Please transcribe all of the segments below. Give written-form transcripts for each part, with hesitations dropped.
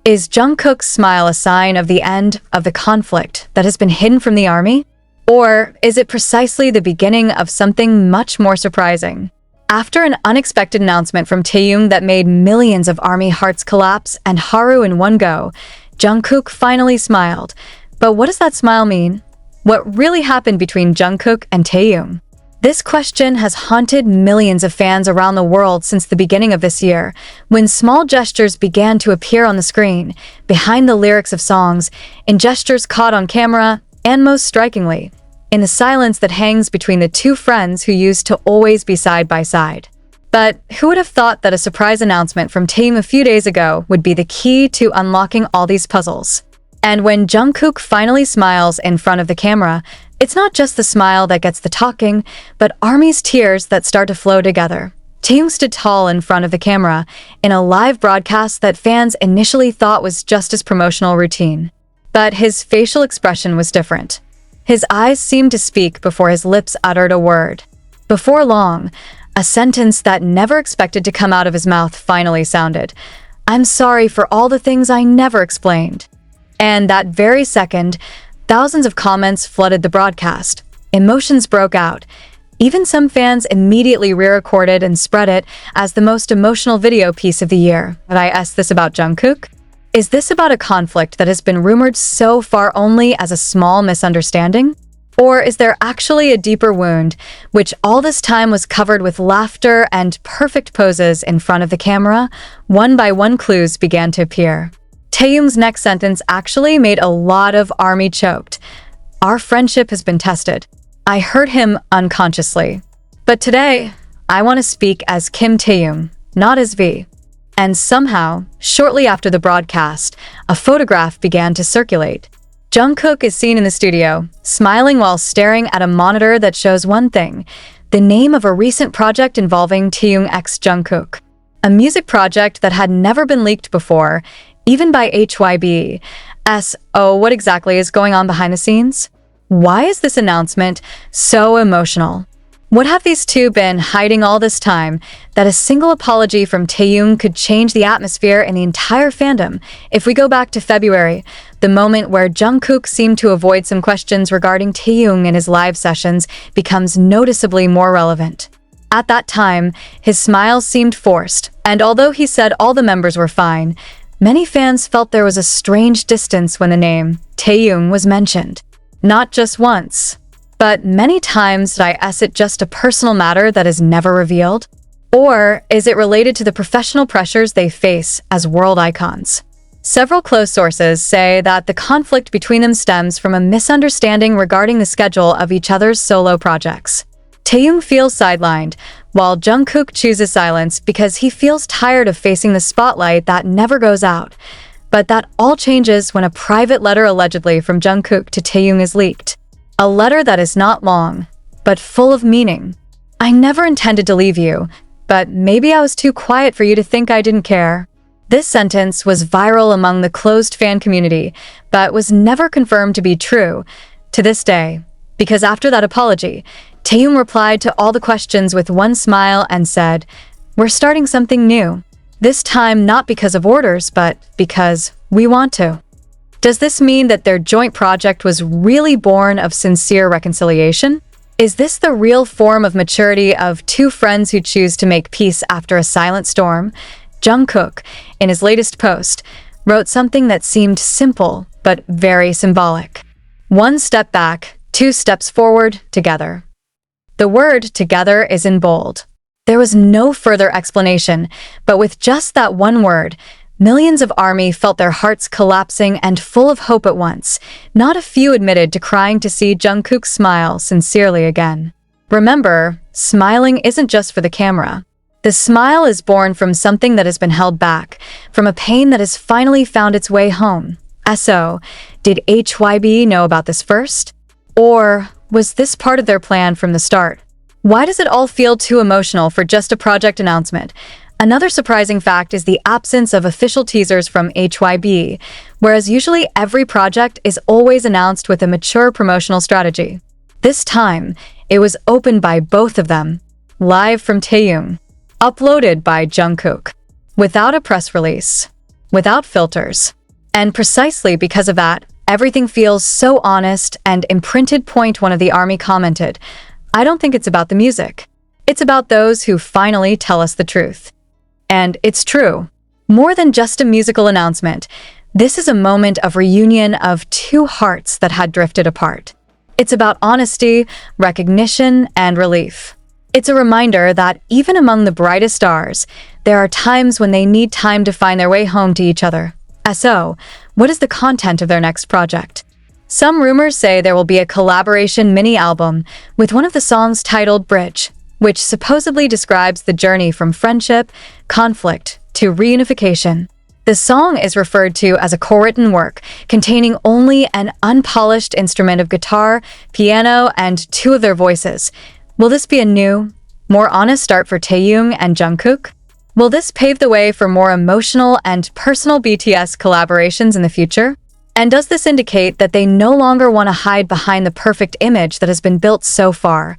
Is Jungkook's smile a sign of the end of the conflict that has been hidden from the army? Or is it precisely the beginning of something much more surprising? After an unexpected announcement from Taehyung that made millions of army hearts collapse and Haru in one go, Jungkook finally smiled. But what does that smile mean? What really happened between Jungkook and Taehyung? This question has haunted millions of fans around the world since the beginning of this year, when small gestures began to appear on the screen, behind the lyrics of songs, in gestures caught on camera, and most strikingly, in the silence that hangs between the two friends who used to always be side by side. But who would have thought that a surprise announcement from Taehyung a few days ago would be the key to unlocking all these puzzles? And when Jungkook finally smiles in front of the camera, it's not just the smile that gets the talking, but ARMY's tears that start to flow together. Taehyung stood tall in front of the camera in a live broadcast that fans initially thought was just his promotional routine. But his facial expression was different. His eyes seemed to speak before his lips uttered a word. Before long, a sentence that never expected to come out of his mouth finally sounded. "I'm sorry for all the things I never explained." And that very second, thousands of comments flooded the broadcast. Emotions broke out. Even some fans immediately re-recorded and spread it as the most emotional video piece of the year. But I asked this about Jungkook? Is this about a conflict that has been rumored so far only as a small misunderstanding? Or is there actually a deeper wound, which all this time was covered with laughter and perfect poses in front of the camera? One by one clues began to appear. Taehyung's next sentence actually made a lot of ARMY choked. "Our friendship has been tested." I heard him unconsciously. But today, I want to speak as Kim Taehyung, not as V. And somehow, shortly after the broadcast, a photograph began to circulate. Jungkook is seen in the studio, smiling while staring at a monitor that shows one thing: the name of a recent project involving Taehyung x Jungkook. A music project that had never been leaked before, even by HYB. So what exactly is going on behind the scenes? Why is this announcement so emotional? What have these two been hiding all this time that a single apology from Taehyung could change the atmosphere in the entire fandom? If we go back to February, the moment where Jungkook seemed to avoid some questions regarding Taehyung in his live sessions becomes noticeably more relevant. At that time, his smile seemed forced, and although he said all the members were fine, many fans felt there was a strange distance when the name Taehyung was mentioned. Not just once, but many times. Is it just a personal matter that is never revealed? Or is it related to the professional pressures they face as world icons? Several close sources say that the conflict between them stems from a misunderstanding regarding the schedule of each other's solo projects. Taehyung feels sidelined, while Jungkook chooses silence because he feels tired of facing the spotlight that never goes out. But that all changes when a private letter allegedly from Jungkook to Taehyung is leaked. A letter that is not long, but full of meaning. "I never intended to leave you, but maybe I was too quiet for you to think I didn't care." This sentence was viral among the closed fan community, but was never confirmed to be true to this day. Because after that apology, Taehyung replied to all the questions with one smile and said, "We're starting something new. This time not because of orders, but because we want to." Does this mean that their joint project was really born of sincere reconciliation? Is this the real form of maturity of two friends who choose to make peace after a silent storm? Jungkook, in his latest post, wrote something that seemed simple but very symbolic. "One step back, two steps forward, together." The word "together" is in bold. There was no further explanation, but with just that one word, millions of ARMY felt their hearts collapsing and full of hope at once. Not a few admitted to crying to see Jungkook smile sincerely again. Remember, smiling isn't just for the camera. The smile is born from something that has been held back, from a pain that has finally found its way home. So, did HYB know about this first? Or was this part of their plan from the start? Why does it all feel too emotional for just a project announcement? Another surprising fact is the absence of official teasers from HYB, whereas usually every project is always announced with a mature promotional strategy. This time, it was opened by both of them, live from Taehyung, uploaded by Jungkook, without a press release. without filters. And precisely because of that, everything feels so honest and imprinted. Point one of the army commented, "I don't think it's about the music. It's about those who finally tell us the truth." And it's true. More than just a musical announcement, this is a moment of reunion of two hearts that had drifted apart. It's about honesty, recognition, and relief. It's a reminder that even among the brightest stars, there are times when they need time to find their way home to each other. So, what is the content of their next project? Some rumors say there will be a collaboration mini-album with one of the songs titled Bridge, which supposedly describes the journey from friendship, conflict, to reunification. The song is referred to as a co-written work, containing only an unpolished instrument of guitar, piano, and two of their voices. Will this be a new, more honest start for Taehyung and Jungkook? Will this pave the way for more emotional and personal BTS collaborations in the future? And does this indicate that they no longer want to hide behind the perfect image that has been built so far?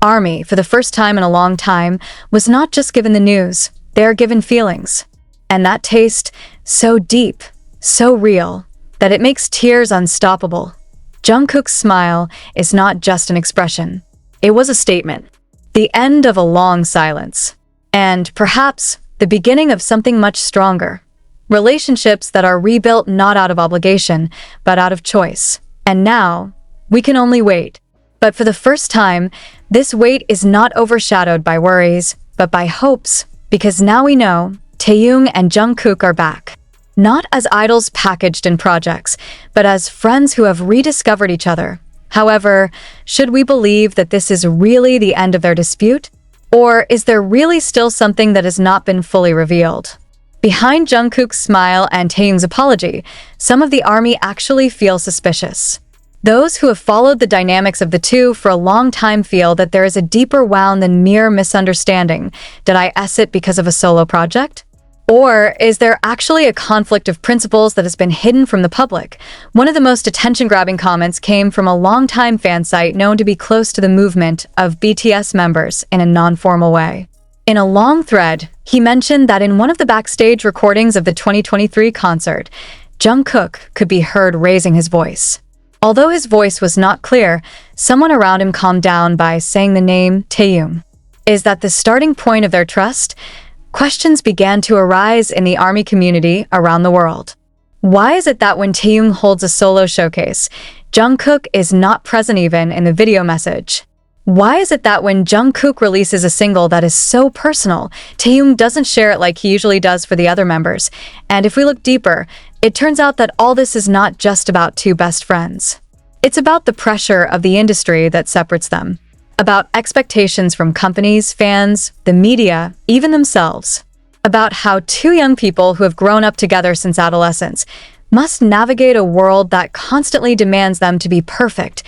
ARMY, for the first time in a long time, was not just given the news, they are given feelings. And that taste, so deep, so real, that it makes tears unstoppable. Jungkook's smile is not just an expression. It was a statement. The end of a long silence. And perhaps the beginning of something much stronger. Relationships that are rebuilt not out of obligation, but out of choice. And now, we can only wait. But for the first time, this wait is not overshadowed by worries, but by hopes, because now we know Taehyung and Jungkook are back. Not as idols packaged in projects, but as friends who have rediscovered each other. However, should we believe that this is really the end of their dispute? Or is there really still something that has not been fully revealed? Behind Jungkook's smile and Taehyung's apology, some of the ARMY actually feel suspicious. Those who have followed the dynamics of the two for a long time feel that there is a deeper wound than mere misunderstanding. Did I S it because of a solo project? Or is there actually a conflict of principles that has been hidden from the public? One of the most attention-grabbing comments came from a longtime fan site known to be close to the movement of BTS members in a non-formal way. In a long thread, he mentioned that in one of the backstage recordings of the 2023 concert, Jungkook could be heard raising his voice. Although his voice was not clear, someone around him calmed down by saying the name Taehyung. Is that the starting point of their trust? Questions began to arise in the ARMY community around the world. Why is it that when Taehyung holds a solo showcase, Jungkook is not present even in the video message? Why is it that when Jungkook releases a single that is so personal, Taehyung doesn't share it like he usually does for the other members? And if we look deeper, it turns out that all this is not just about two best friends. It's about the pressure of the industry that separates them. About expectations from companies, fans, the media, even themselves. About how two young people who have grown up together since adolescence must navigate a world that constantly demands them to be perfect,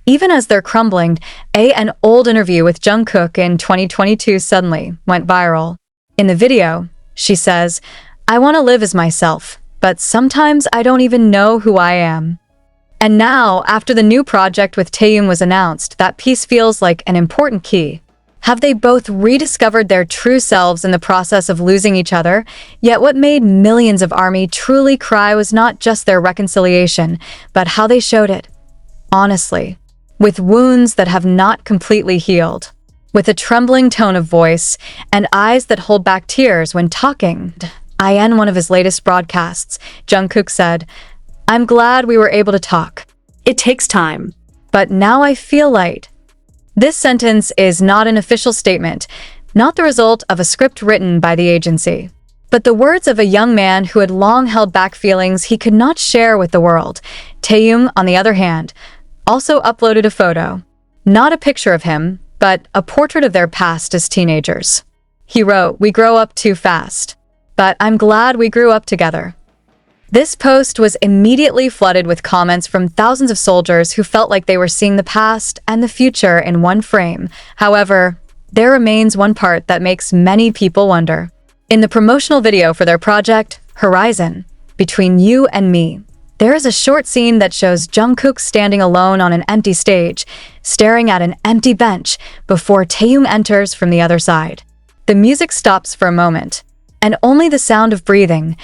even as they're crumbling. An old interview with Jungkook in 2022 suddenly went viral. In the video, she says, "I want to live as myself, but sometimes I don't even know who I am." And now, after the new project with Taehyung was announced, that piece feels like an important key. Have they both rediscovered their true selves in the process of losing each other? Yet what made millions of ARMY truly cry was not just their reconciliation, but how they showed it. Honestly. With wounds that have not completely healed. With a trembling tone of voice, and eyes that hold back tears when talking. In one of his latest broadcasts, Jungkook said, "I'm glad we were able to talk. It takes time. But now I feel light." This sentence is not an official statement, not the result of a script written by the agency, but the words of a young man who had long held back feelings he could not share with the world. Taehyung, on the other hand, also uploaded a photo. Not a picture of him, but a portrait of their past as teenagers. He wrote, "We grow up too fast, but I'm glad we grew up together." This post was immediately flooded with comments from thousands of soldiers who felt like they were seeing the past and the future in one frame. However, there remains one part that makes many people wonder. In the promotional video for their project, Horizon, Between You and Me, there is a short scene that shows Jungkook standing alone on an empty stage, staring at an empty bench before Taehyung enters from the other side. The music stops for a moment, and only the sound of breathing,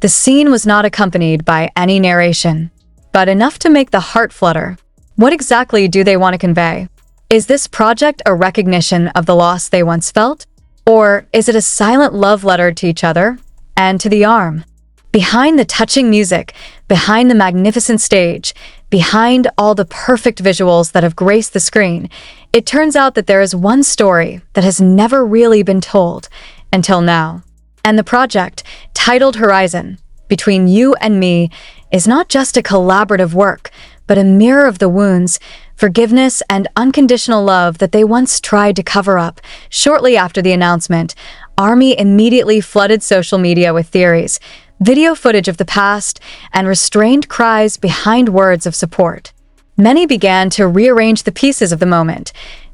The scene was not accompanied by any narration, but enough to make the heart flutter. What exactly do they want to convey? Is this project a recognition of the loss they once felt? Or is it a silent love letter to each other and to the arm? Behind the touching music, behind the magnificent stage, behind all the perfect visuals that have graced the screen, it turns out that there is one story that has never really been told until now. And the project, titled Horizon, Between You and Me, is not just a collaborative work, but a mirror of the wounds, forgiveness, and unconditional love that they once tried to cover up. Shortly after the announcement, ARMY immediately flooded social media with theories, video footage of the past, and restrained cries behind words of support. Many began to rearrange the pieces of the moment.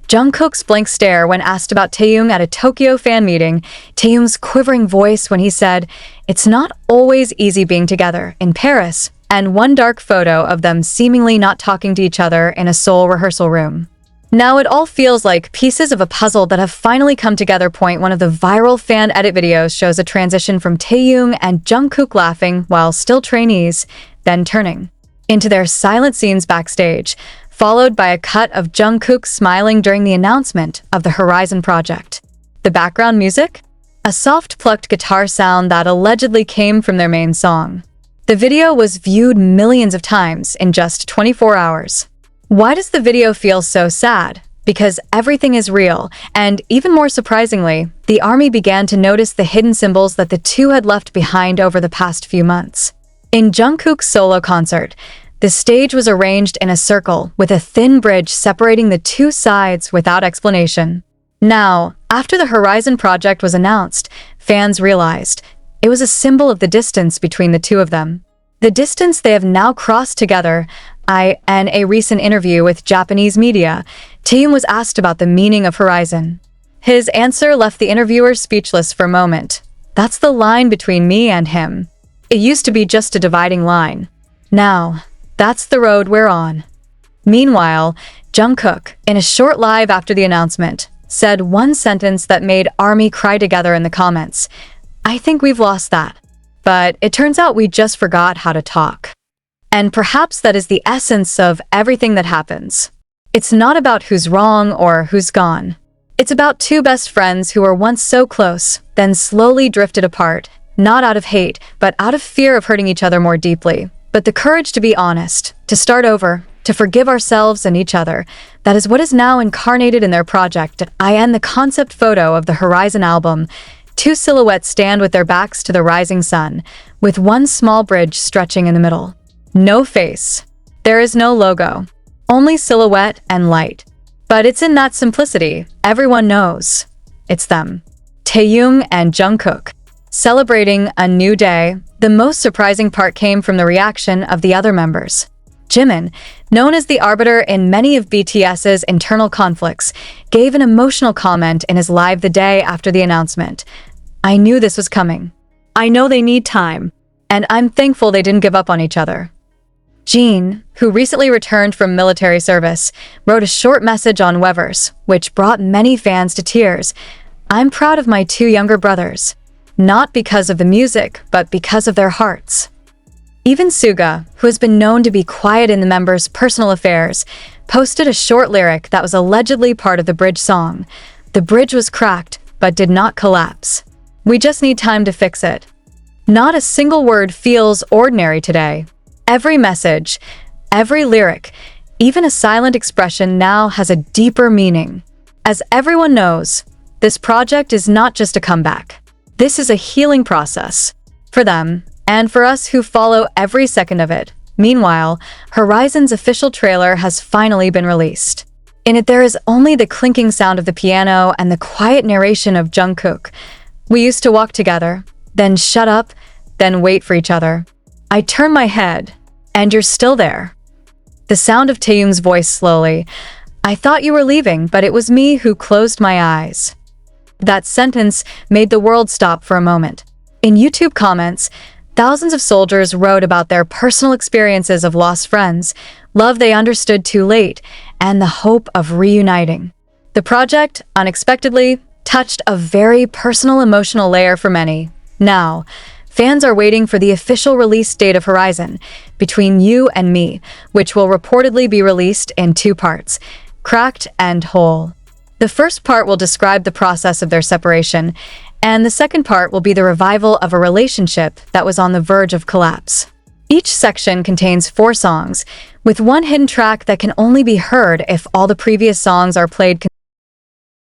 Jungkook's blank stare when asked about Taehyung at a Tokyo fan meeting, Taehyung's quivering voice when he said, "It's not always easy being together," in Paris, and one dark photo of them seemingly not talking to each other in a Seoul rehearsal room. Now it all feels like pieces of a puzzle that have finally come together. One of the viral fan edit videos shows a transition from Taehyung and Jungkook laughing while still trainees, then turning into their silent scenes backstage, followed by a cut of Jungkook smiling during the announcement of the Horizon project. The background music? A soft plucked guitar sound that allegedly came from their main song. The video was viewed millions of times in just 24 hours. Why does the video feel so sad? Because everything is real, and even more surprisingly, the ARMY began to notice the hidden symbols that the two had left behind over the past few months. In Jungkook's solo concert, the stage was arranged in a circle with a thin bridge separating the two sides without explanation. Now, after the Horizon project was announced, fans realized it was a symbol of the distance between the two of them. The distance they have now crossed together. In a recent interview with Japanese media, Taehyung was asked about the meaning of Horizon. His answer left the interviewers speechless for a moment. "That's the line between me and him. It used to be just a dividing line. Now, that's the road we're on." Meanwhile, Jungkook, in a short live after the announcement, said one sentence that made ARMY cry together in the comments. "I think we've lost that. But it turns out we just forgot how to talk." And perhaps that is the essence of everything that happens. It's not about who's wrong or who's gone. It's about two best friends who were once so close, then slowly drifted apart, not out of hate, but out of fear of hurting each other more deeply. But the courage to be honest, to start over, to forgive ourselves and each other, that is what is now incarnated in their project. The concept photo of the Horizon album. Two silhouettes stand with their backs to the rising sun, with one small bridge stretching in the middle. No face. There is no logo. Only silhouette and light. But it's in that simplicity everyone knows. It's them. Taehyung and Jungkook. Celebrating a new day. The most surprising part came from the reaction of the other members. Jimin, known as the arbiter in many of BTS's internal conflicts, gave an emotional comment in his live the day after the announcement. "I knew this was coming. I know they need time. And I'm thankful they didn't give up on each other." Jean, who recently returned from military service, wrote a short message on Weverse, which brought many fans to tears. "I'm proud of my two younger brothers. Not because of the music, but because of their hearts." Even Suga, who has been known to be quiet in the members' personal affairs, posted a short lyric that was allegedly part of the bridge song. "The bridge was cracked, but did not collapse. We just need time to fix it." Not a single word feels ordinary today. Every message, every lyric, even a silent expression now has a deeper meaning. As everyone knows, this project is not just a comeback. This is a healing process. For them, and for us who follow every second of it. Meanwhile, Horizon's official trailer has finally been released. In it, there is only the clinking sound of the piano and the quiet narration of Jungkook. "We used to walk together, then shut up, then wait for each other. I turn my head, and you're still there." The sound of Taehyung's voice slowly. "I thought you were leaving, but it was me who closed my eyes." That sentence made the world stop for a moment. In YouTube comments, thousands of soldiers wrote about their personal experiences of lost friends, love they understood too late, and the hope of reuniting. The project, unexpectedly, touched a very personal emotional layer for many. Now, Fans are waiting for the official release date of Horizon, Between You and Me, which will reportedly be released in 2 parts, Cracked and Whole. The first part will describe the process of their separation, and the second part will be the revival of a relationship that was on the verge of collapse. Each section contains 4 songs, with one hidden track that can only be heard if all the previous songs are played